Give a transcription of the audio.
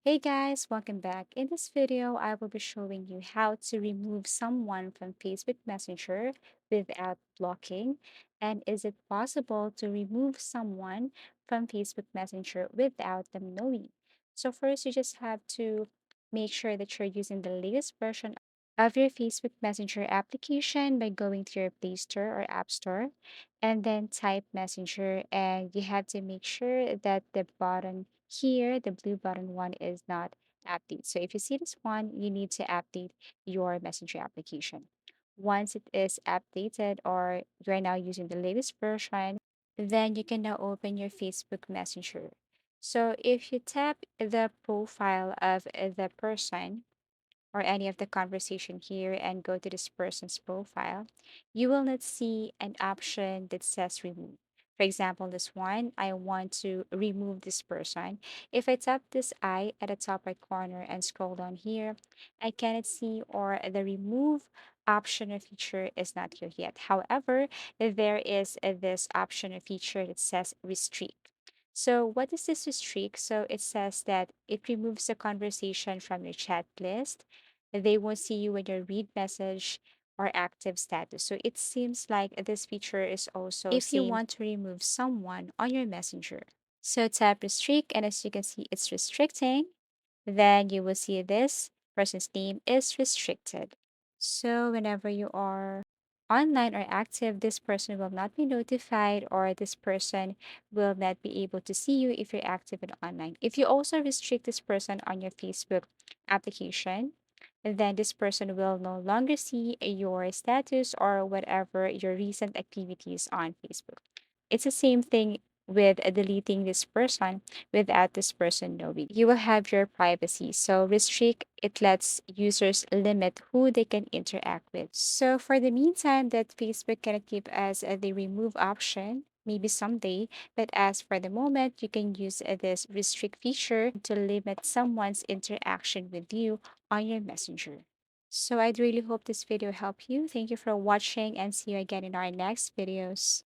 Hey guys, welcome back. In this video, I will be showing you how to remove someone from Facebook Messenger without blocking. And is it possible to remove someone from Facebook Messenger without them knowing? So first, you just have to make sure that you're using the latest version of your Facebook Messenger application by going to your Play Store or App Store and then type Messenger. And you have to make sure that the button here, the blue button one is not update. So if you see this one, you need to update your Messenger application. Once it is updated or you're now using the latest version, then you can now open your Facebook Messenger. So if you tap the profile of the person, or any of the conversation here and go to this person's profile, you will not see an option that says remove. For example, this one, I want to remove this person. If I tap this eye at the top right corner and scroll down here, I cannot see or the remove option or feature is not here yet. However, there is this option or feature that says restrict. So what is this restrict? So it says that it removes the conversation from your chat list. They won't see you when your read message or active status. So it seems like this feature is also if you want to remove someone on your messenger. So tap restrict, and as you can see, it's restricting. Then you will see this person's name is restricted. So whenever you are online or active, this person will not be notified or this person will not be able to see you if you're active and online. If you also restrict this person on your Facebook application, then this person will no longer see your status or whatever your recent activities on Facebook. It's the same thing with deleting this person without this person knowing. You will have your privacy. So restrict, it lets users limit who they can interact with. So for the meantime, that Facebook cannot keep as the remove option, maybe someday, but as for the moment, you can use this restrict feature to limit someone's interaction with you on your messenger. So I'd really hope this video helped you. Thank you for watching and see you again in our next videos.